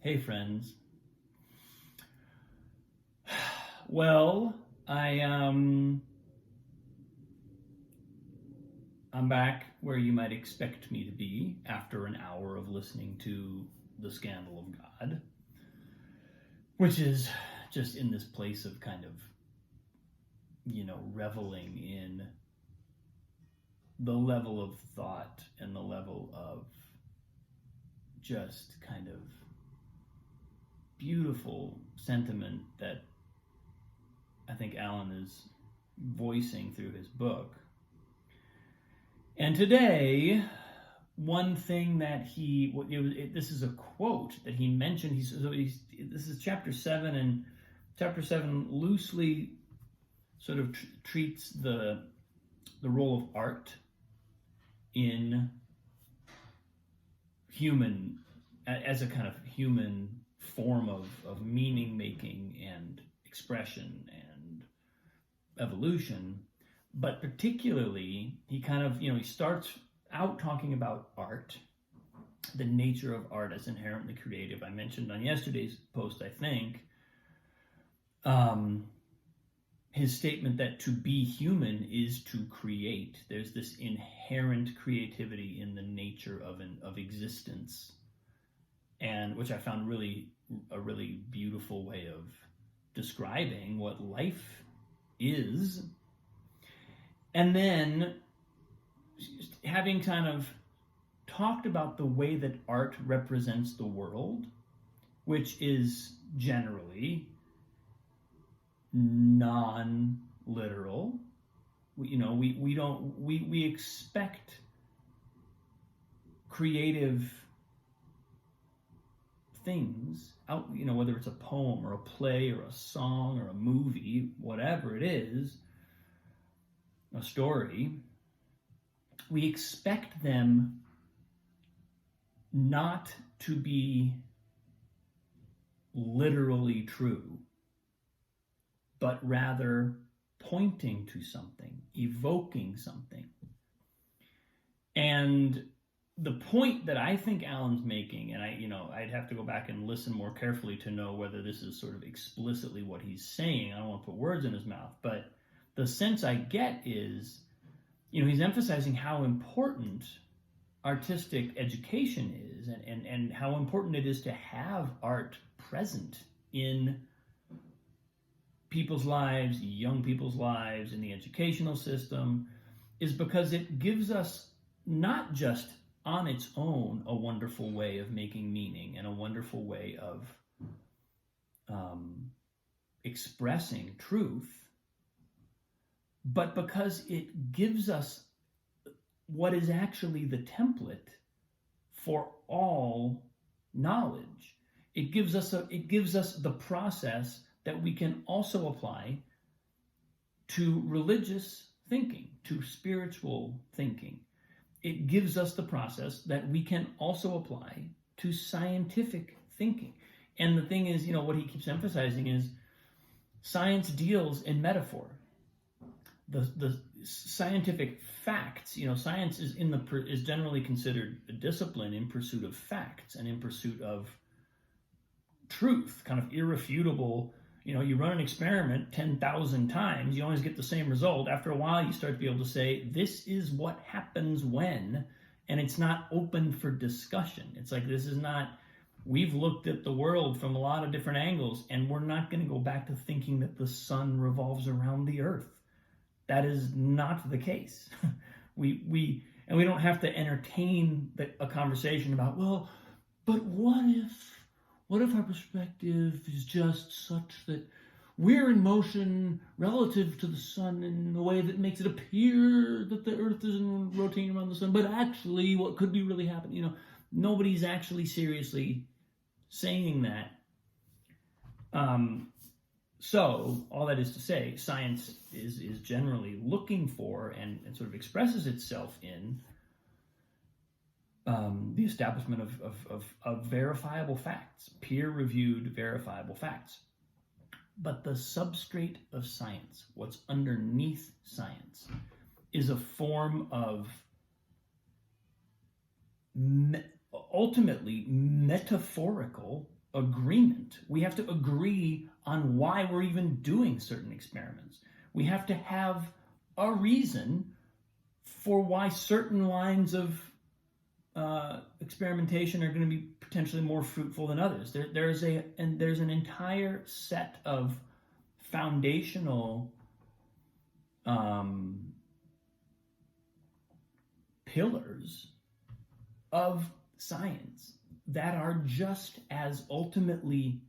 Hey friends. Well, I'm back where you might expect me to be after an hour of listening to The Scandal of God, which is just in this place of kind of, reveling in the level of thought and the level of just kind of beautiful sentiment that I think Alan is voicing through his book. And today, one thing that this is a quote that he mentioned. This is chapter 7, and chapter 7 loosely sort of treats the role of art in human, as a kind of human form of meaning making and expression and evolution. But particularly, he kind of, he starts out talking about art, the nature of art as inherently creative. I mentioned on yesterday's post, I think, his statement that to be human is to create. There's this inherent creativity in the nature of existence, and which I found a really beautiful way of describing what life is. And then, having kind of talked about the way that art represents the world, which is generally non-literal, we expect creative things out, whether it's a poem or a play or a song or a movie, whatever it is, a story, we expect them not to be literally true, but rather pointing to something, evoking something. And the point that I think Alan's making, and I'd have to go back and listen more carefully to know whether this is sort of explicitly what he's saying. I don't want to put words in his mouth, but the sense I get is, he's emphasizing how important artistic education is, and how important it is to have art present in people's lives, young people's lives, in the educational system, is because it gives us not just on its own a wonderful way of making meaning and a wonderful way of expressing truth, but because it gives us what is actually the template for all knowledge. It gives us the process that we can also apply to religious thinking, to spiritual thinking. It gives us the process that we can also apply to scientific thinking. And the thing is, what he keeps emphasizing is science deals in metaphor. The scientific facts, science is generally considered a discipline in pursuit of facts and in pursuit of truth, kind of irrefutable. You run an experiment 10,000 times, you always get the same result. After a while, you start to be able to say, this is what happens when, and it's not open for discussion. It's like, we've looked at the world from a lot of different angles, and we're not going to go back to thinking that the sun revolves around the earth. That is not the case. We don't have to entertain a conversation about, well, but what if our perspective is just such that we're in motion relative to the sun in a way that makes it appear that the earth isn't rotating around the sun, but actually what could be really happening? Nobody's actually seriously saying that. So all that is to say, science is generally looking for and sort of expresses itself in the establishment of verifiable facts, peer-reviewed verifiable facts. But the substrate of science, what's underneath science, is a form of ultimately metaphorical agreement. We have to agree on why we're even doing certain experiments. We have to have a reason for why certain lines of experimentation are going to be potentially more fruitful than others. There's an entire set of foundational pillars of science that are just as ultimately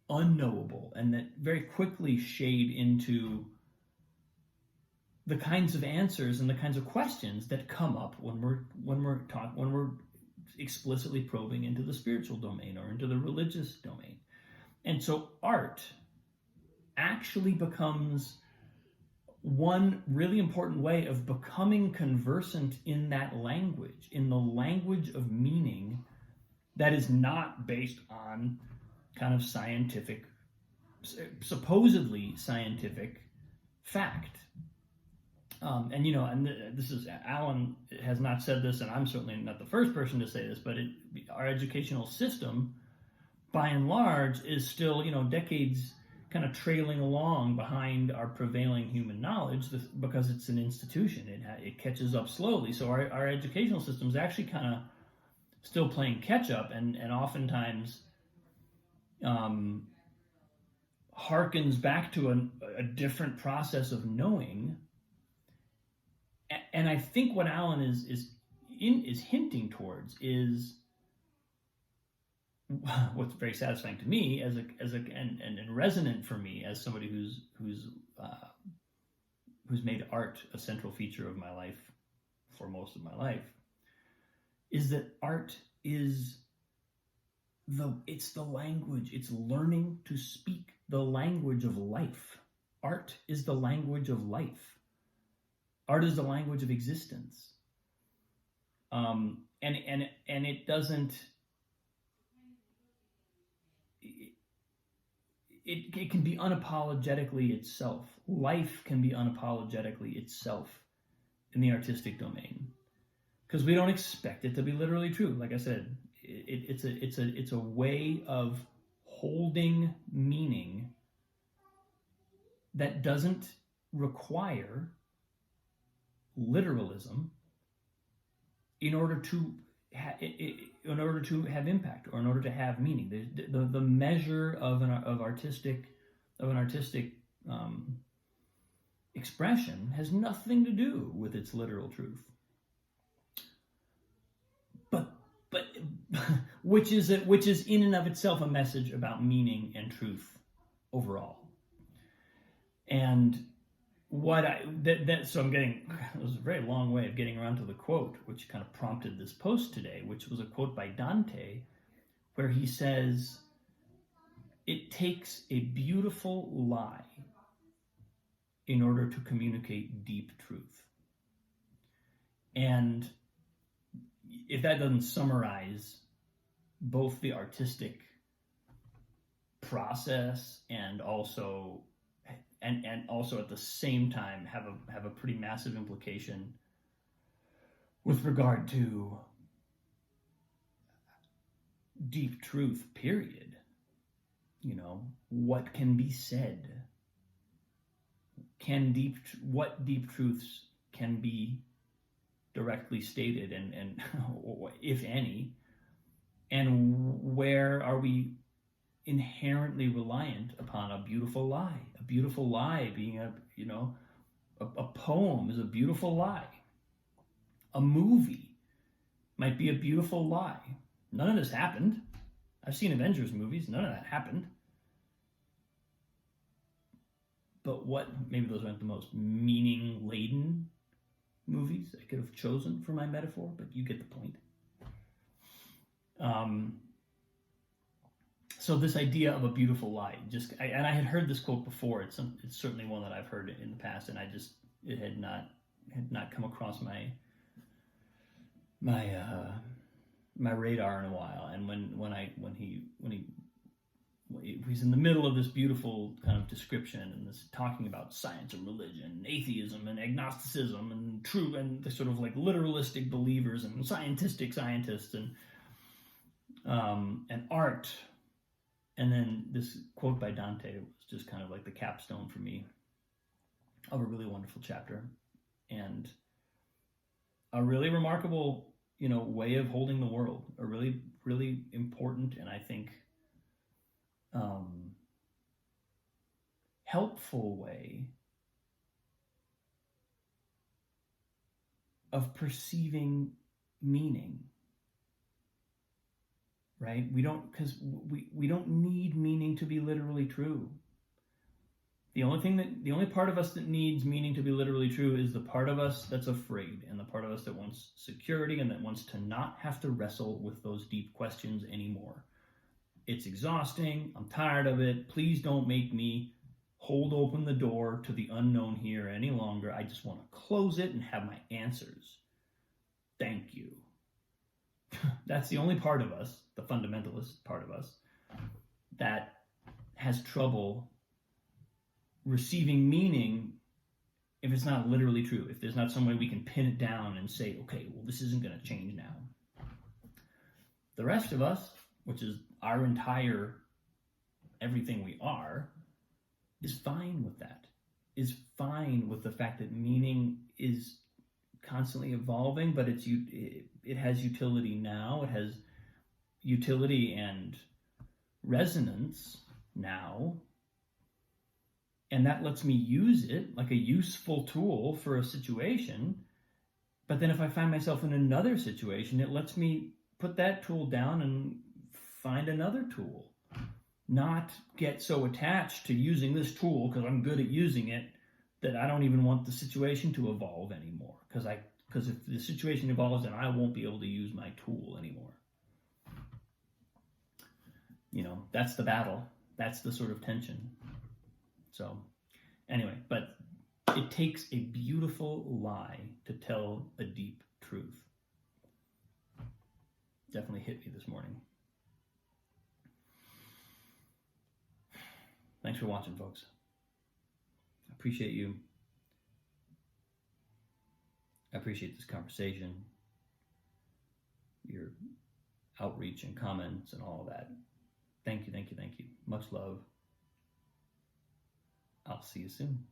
unknowable, and that very quickly shade into the kinds of answers and the kinds of questions that come up when we're explicitly probing into the spiritual domain or into the religious domain. And so art actually becomes one really important way of becoming conversant in that language, in the language of meaning that is not based on kind of scientific, supposedly scientific fact. This is, Alan has not said this, and I'm certainly not the first person to say this, but our educational system, by and large, is still, decades kind of trailing along behind our prevailing human knowledge because it's an institution. It catches up slowly. So our educational system is actually kind of still playing catch up, and oftentimes harkens back to a different process of knowing. And I think what Alan is hinting towards is what's very satisfying to me and resonant for me as somebody who's made art a central feature of my life for most of my life, is that art is it's the language. It's learning to speak the language of life. Art is the language of life. Art is the language of existence. And it doesn't. It can be unapologetically itself. Life can be unapologetically itself in the artistic domain, because we don't expect it to be literally true. Like I said, it's a way of holding meaning that doesn't require literalism in order to have impact, or in order to have meaning. The measure of an artistic expression has nothing to do with its literal truth, but which is in and of itself a message about meaning and truth overall. And so I'm getting, it was a very long way of getting around to the quote, which kind of prompted this post today, which was a quote by Dante, where he says, "It takes a beautiful lie in order to communicate deep truth." And if that doesn't summarize both the artistic process and also at the same time have a pretty massive implication with regard to deep truth, period. What can be said? What deep truths can be directly stated, and if any, and where are we inherently reliant upon a beautiful lie? A beautiful lie being a poem is a beautiful lie. A movie might be a beautiful lie. None of this happened. I've seen Avengers movies. None of that happened. But maybe those aren't the most meaning-laden movies I could have chosen for my metaphor, but you get the point. So this idea of a beautiful lie, and I had heard this quote before. It's certainly one that I've heard in the past, and it had not come across my radar in a while. And when he's in the middle of this beautiful kind of description and this talking about science and religion, and atheism and agnosticism and true, and the sort of like literalistic believers and scientistic scientists and art. And then this quote by Dante was just kind of like the capstone for me of a really wonderful chapter, and a really remarkable, way of holding the world. A really, really important, and I think helpful way of perceiving meaning. Right? We don't need meaning to be literally true. The only part of us that needs meaning to be literally true is the part of us that's afraid, and the part of us that wants security and that wants to not have to wrestle with those deep questions anymore. It's exhausting. I'm tired of it. Please don't make me hold open the door to the unknown here any longer. I just want to close it and have my answers. Thank you. That's the only part of us, the fundamentalist part of us, that has trouble receiving meaning if it's not literally true, if there's not some way we can pin it down and say, okay, well, this isn't going to change now. The rest of us, which is our entire everything we are, is fine with that, is fine with the fact that meaning is constantly evolving, but it has utility now. It has utility and resonance now, and that lets me use it like a useful tool for a situation. But then if I find myself in another situation, it lets me put that tool down and find another tool. Not get so attached to using this tool because I'm good at using it that I don't even want the situation to evolve anymore. Because if the situation evolves, then I won't be able to use my tool anymore. That's the battle. That's the sort of tension. So, anyway, but it takes a beautiful lie to tell a deep truth. Definitely hit me this morning. Thanks for watching, folks. I appreciate you. I appreciate this conversation, your outreach and comments and all of that. Thank you, thank you, thank you. Much love. I'll see you soon.